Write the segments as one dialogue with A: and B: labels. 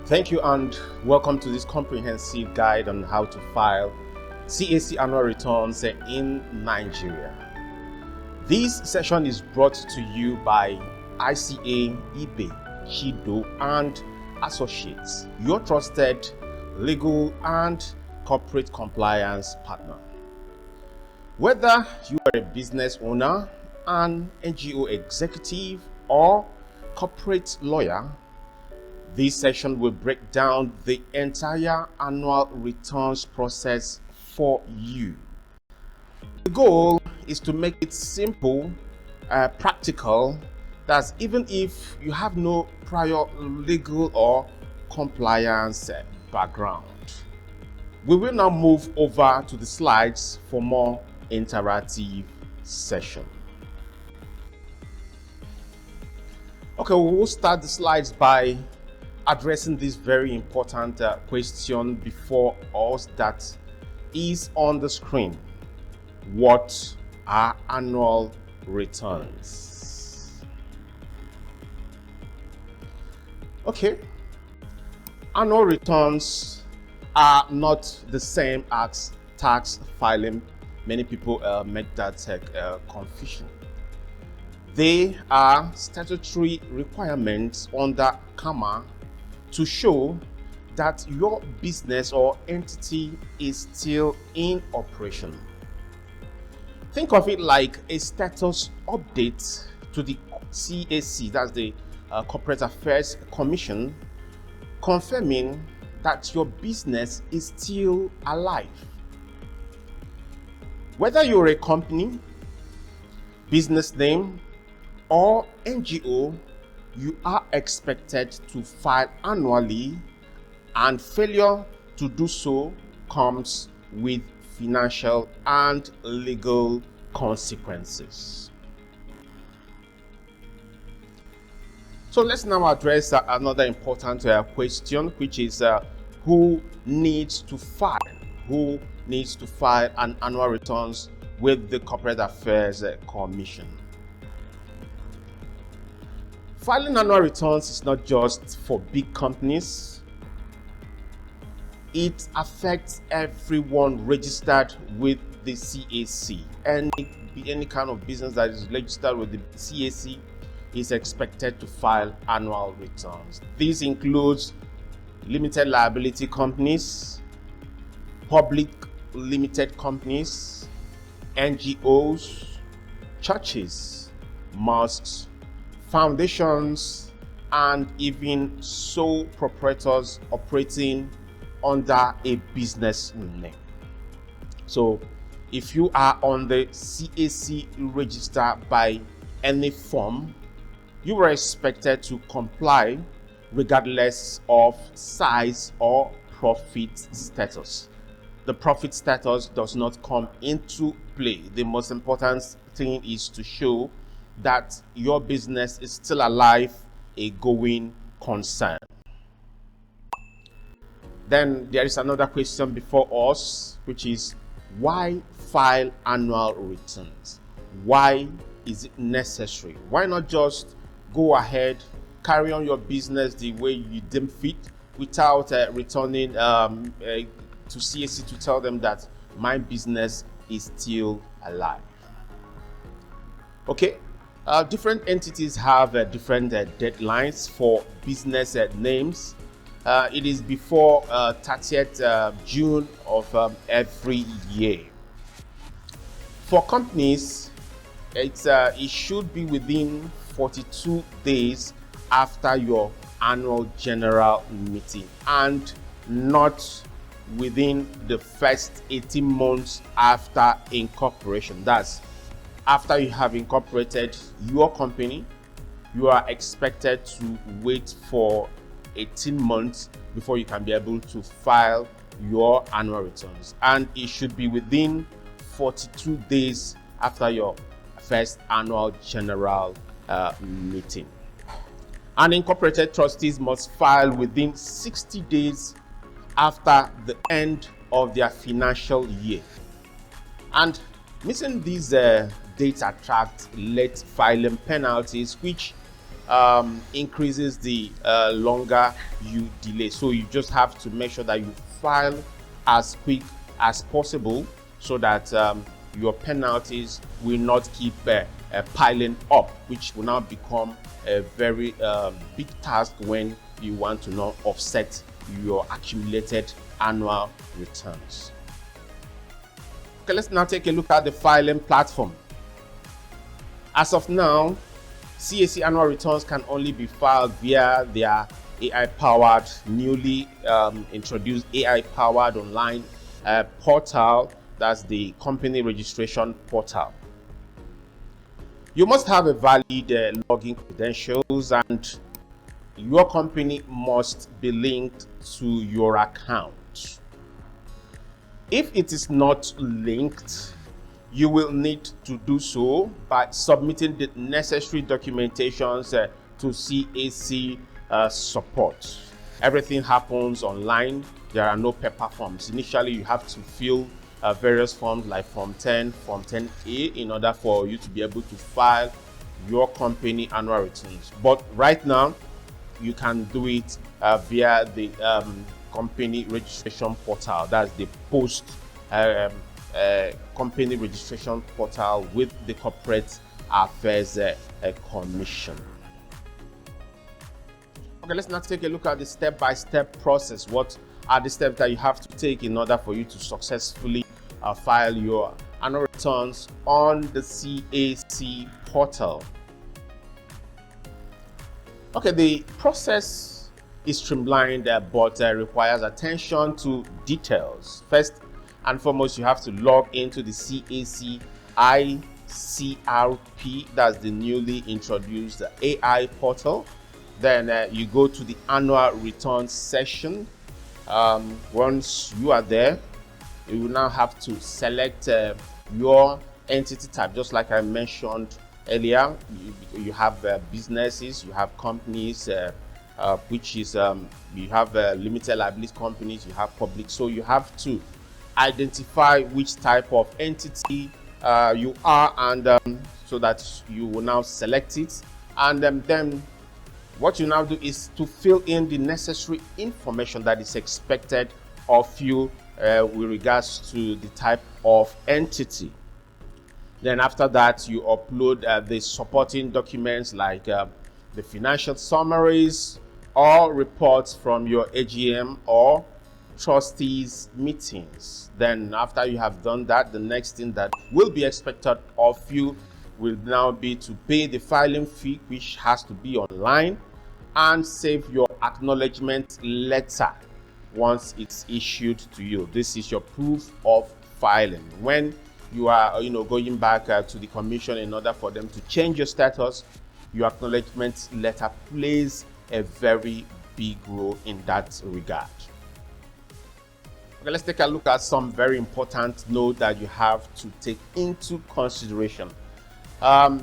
A: Thank you and welcome to this comprehensive guide on how to file CAC annual returns in Nigeria. This session is brought to you by ICA, eBay, Chido and Associates, your trusted legal and corporate compliance partner. Whether you are a business owner, an NGO executive, or corporate lawyer, this session will break down the entire annual returns process for you. The goal is to make it simple, practical, that even if you have no prior legal or compliance background. We will now move over to the slides for more interactive session. Okay, we will start the slides by addressing this very important question before us that is on the screen. What are annual returns? Okay, annual returns are not the same as tax filing. Many people make that confusion. They are statutory requirements under CAMA to show that your business or entity is still in operation. Think of it like a status update to the CAC, that's the Corporate Affairs Commission, confirming that your business is still alive. Whether you're a company, business name, or NGO, you are expected to file annually, and failure to do so comes with financial and legal consequences. So let's now address another important question, which is who needs to file? Who needs to file an annual returns with the Corporate Affairs Commission? Filing annual returns is not just for big companies. It affects everyone registered with the CAC. Any kind of business that is registered with the CAC is expected to file annual returns. This includes limited liability companies, public limited companies, NGOs, churches, mosques, foundations, and even sole proprietors operating under a business name. So if you are on the CAC register by any form, you are expected to comply regardless of size or profit status. The profit status does not come into play. The most important thing is to show that your business is still alive, a going concern. Then there is another question before us, which is why file annual returns? Why is it necessary? Why not just go ahead, carry on your business the way you deem fit without returning to CAC to tell them that my business is still alive? Okay. Different entities have different deadlines for business names. It is before 30th June of every year. For companies, it should be within 42 days after your annual general meeting and not within the first 18 months after incorporation. That's after you have incorporated your company, you are expected to wait for 18 months before you can be able to file your annual returns. And it should be within 42 days after your first annual general meeting. Unincorporated trustees must file within 60 days after the end of their financial year. And missing these date attract late filing penalties, which increases the longer you delay. So you just have to make sure that you file as quick as possible so that your penalties will not keep piling up, which will now become a very big task when you want to now offset your accumulated annual returns. Okay, let's now take a look at the filing platform. As of now, CAC annual returns can only be filed via their AI-powered, newly introduced AI-powered online portal. That's the company registration portal. You must have a valid login credentials, and your company must be linked to your account. If it is not linked, you will need to do so by submitting the necessary documentations to CAC support. Everything happens online. There are no paper forms. Initially, you have to fill various forms like Form 10, Form 10A in order for you to be able to file your company annual returns. But right now, you can do it via the company registration portal. That's the post company registration portal with the Corporate Affairs Commission. Okay, let's now take a look at the step-by-step process. What are the steps that you have to take in order for you to successfully file your annual returns on the CAC portal? Okay, the process is streamlined but requires attention to details. First and foremost, you have to log into the CAC ICRP, that's the newly introduced AI portal. Then you go to the annual returns section. Once you are there, you will now have to select your entity type, just like I mentioned earlier. You have businesses, you have companies, which is you have limited liability companies, you have public. So you have to identify which type of entity you are, and so that you will now select it. And then what you now do is to fill in the necessary information that is expected of you with regards to the type of entity. Then after that, you upload the supporting documents like the financial summaries or reports from your AGM or trustees meetings. Then after you have done that, the next thing that will be expected of you will now be to pay the filing fee, which has to be online, and save your acknowledgement letter once it's issued to you. This is your proof of filing. When you are going back to the commission in order for them to change your status, your acknowledgement letter plays a very big role in that regard. Okay, let's take a look at some very important notes that you have to take into consideration.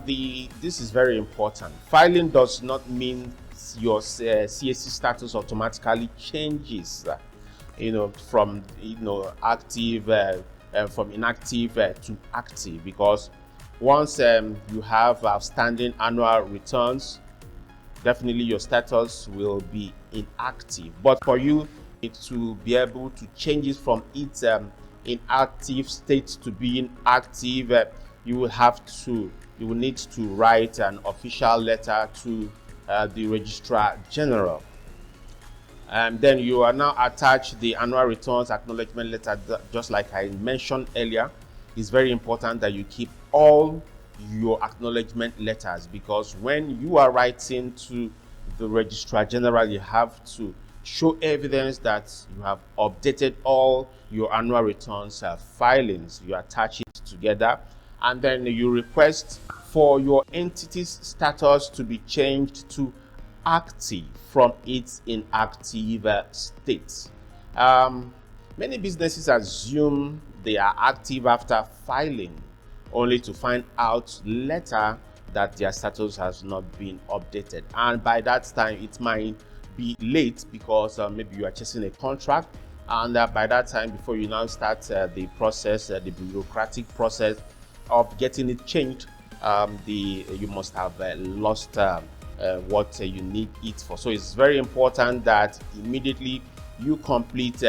A: This is very important. Filing does not mean your CAC status automatically changes, from active from inactive to active, because once you have outstanding annual returns, definitely your status will be inactive. But for you to be able to change it from its inactive state to being active, you will need to write an official letter to the Registrar General. And then you are now attach the annual returns acknowledgement letter. Just like I mentioned earlier, it's very important that you keep all your acknowledgement letters, because when you are writing to the Registrar General, you have to show evidence that you have updated all your annual returns filings. You attach it together, and then you request for your entity's status to be changed to active from its inactive state. Many businesses assume they are active after filing, only to find out later that their status has not been updated, and by that time it might be late, because maybe you are chasing a contract, and by that time, before you now start the process, the bureaucratic process of getting it changed, you must have lost what you need it for. So it's very important that immediately you complete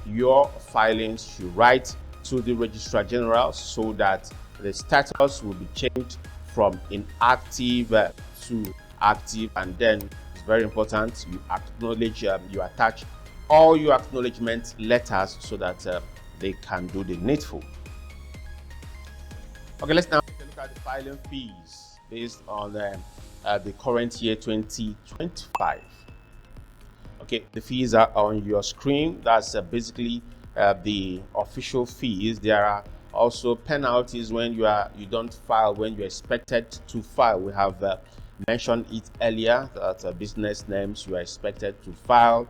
A: your filings, you write to the Registrar General so that the status will be changed from inactive to active, and then it's very important you acknowledge, you attach all your acknowledgement letters so that they can do the needful. Okay, let's now take a look at the filing fees based on the current year 2025. Okay, the fees are on your screen. That's basically the official fees. There are also penalties when you don't file when you're expected to file. We have mentioned it earlier that business names you are expected to file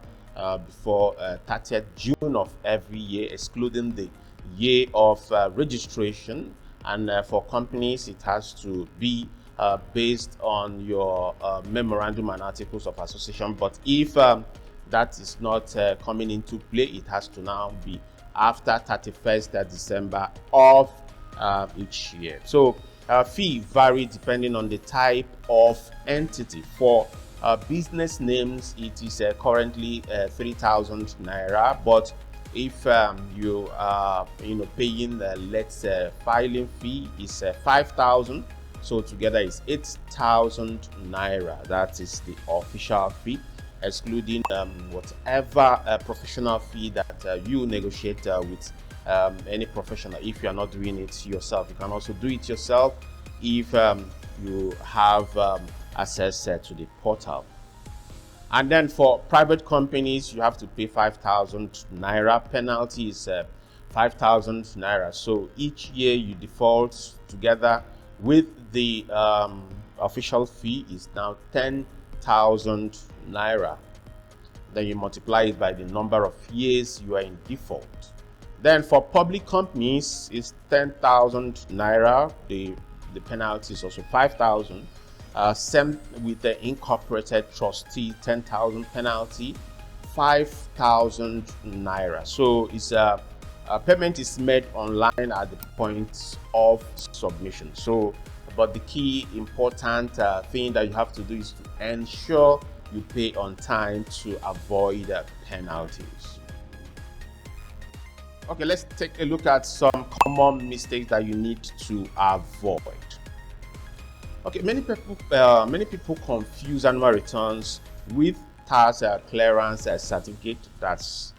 A: before 30th June of every year, excluding the year of registration. And for companies, it has to be based on your memorandum and articles of association. But if that is not coming into play, it has to now be after 31st December of each year. So fee vary depending on the type of entity. For business names, it is currently 3,000 naira, but if you are paying the let's filing fee is 5,000, so together is 8,000 naira. That is the official fee, excluding whatever professional fee that you negotiate with any professional. If you are not doing it yourself, you can also do it yourself if you have access to the portal. And then for private companies, you have to pay 5,000 naira. Penalty is 5,000 naira. So each year you default together with the official fee is now 10,000 naira. Then you multiply it by the number of years you are in default. Then for public companies, it's 10,000 naira. The penalty is also 5,000. Same with the incorporated trustee, 10,000 penalty, 5,000 naira. So it's a payment is made online at the point of submission. So, but the key important thing that you have to do is to ensure you pay on time to avoid penalties. Okay, let's take a look at some common mistakes that you need to avoid. Okay, many people confuse annual returns with tax clearance certificate. That's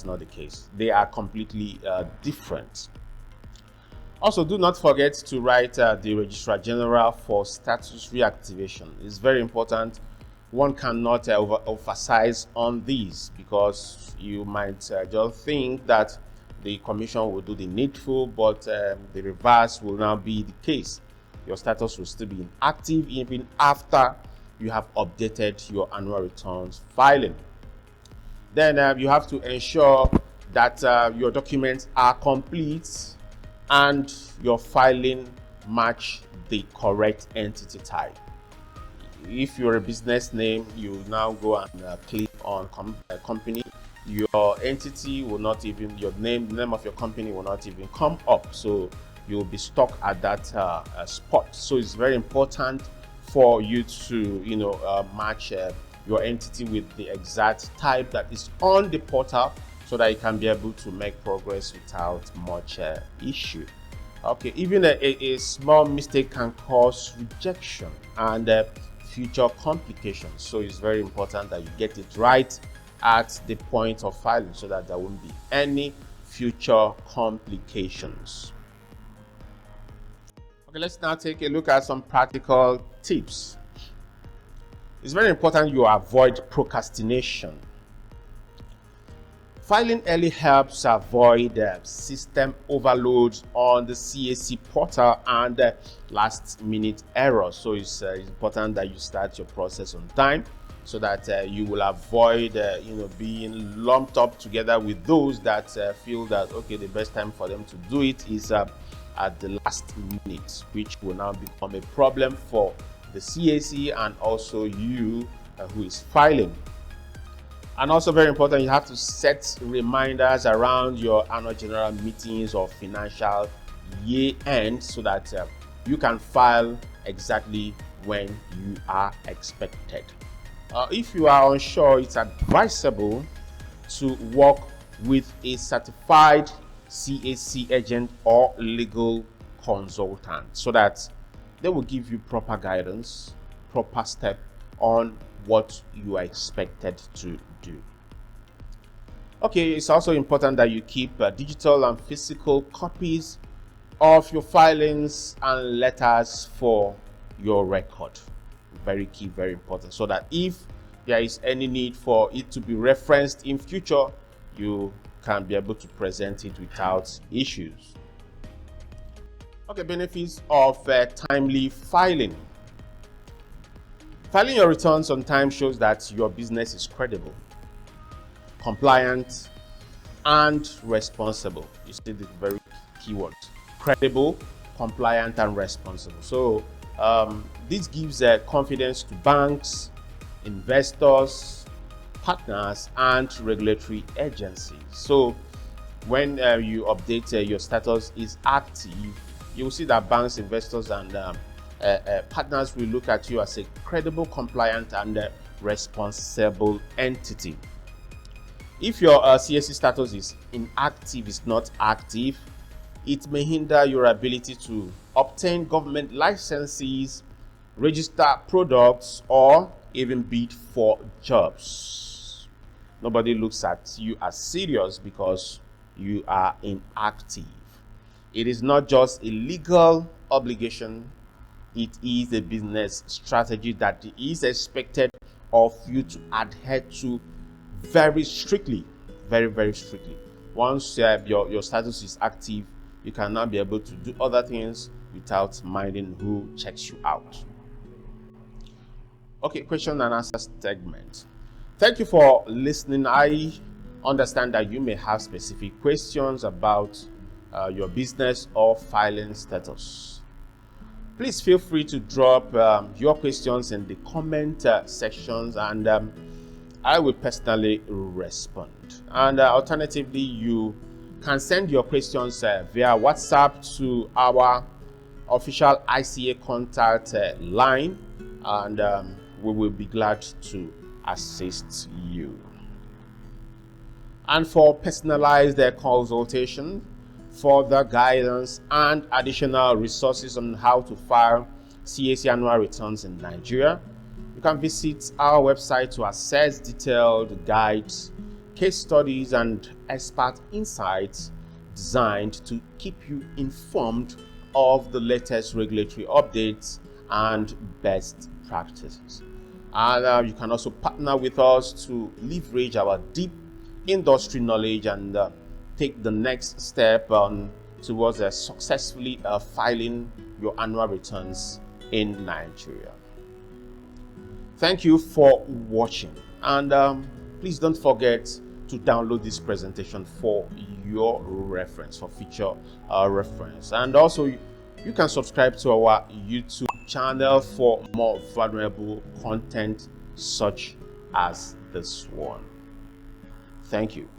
A: not the case. They are completely different. Also, do not forget to write the Registrar General for status reactivation. It's very important. One cannot emphasize on this because you might just think that the commission will do the needful, but the reverse will now be the case. Your status will still be inactive even after you have updated your annual returns filing. Then you have to ensure that your documents are complete and your filing match the correct entity type. If you're a business name, you now go and click on company. Your entity will not even, your name of your company will not even come up. So you'll be stuck at that spot. So it's very important for you to match your entity with the exact type that is on the portal so that you can be able to make progress without much issue. Okay, even a small mistake can cause rejection and future complications. So it's very important that you get it right at the point of filing so that there won't be any future complications. Okay, let's now take a look at some practical tips. It's very important you avoid procrastination. Filing early helps avoid system overloads on the CAC portal and last-minute errors. So it's important that you start your process on time so that you will avoid being lumped up together with those that feel that okay, the best time for them to do it is at the last minute, which will now become a problem for the CAC and also you who is filing. And also very important, you have to set reminders around your annual general meetings or financial year end so that you can file exactly when you are expected. If you are unsure, it's advisable to work with a certified CAC agent or legal consultant so that they will give you proper guidance, proper step on what you are expected to do. Okay, it's also important that you keep digital and physical copies of your filings and letters for your record. Very key, very important, so that if there is any need for it to be referenced in future, you can be able to present it without issues. Okay, benefits of timely filing. Filing your returns on time shows that your business is credible, compliant, and responsible. You see the very key words: credible, compliant, and responsible. So this gives confidence to banks, investors, partners, and regulatory agencies. So when you update your status is active, you will see that banks, investors, and partners will look at you as a credible, compliant, and responsible entity. If your CAC status is inactive, is not active, it may hinder your ability to obtain government licenses, register products, or even bid for jobs. Nobody looks at you as serious because you are inactive. It is not just a legal obligation, it is a business strategy that is expected of you to adhere to very strictly, very strictly. Once your status is active, you can now be able to do other things without minding who checks you out. Okay, question and answer segment. Thank you for listening. I understand that you may have specific questions about your business or filing status. Please feel free to drop your questions in the comment sections, and I will personally respond. And alternatively, you can send your questions via WhatsApp to our official ICA contact line, and we will be glad to assist you. And for personalized consultation, further guidance, and additional resources on how to file CAC annual returns in Nigeria, you can visit our website to access detailed guides, case studies, and expert insights designed to keep you informed of the latest regulatory updates and best practices. And you can also partner with us to leverage our deep industry knowledge and take the next step towards successfully filing your annual returns in Nigeria. Thank you for watching, and please don't forget to download this presentation for your reference, for future reference. And also, you can subscribe to our YouTube channel for more valuable content such as this one. Thank you.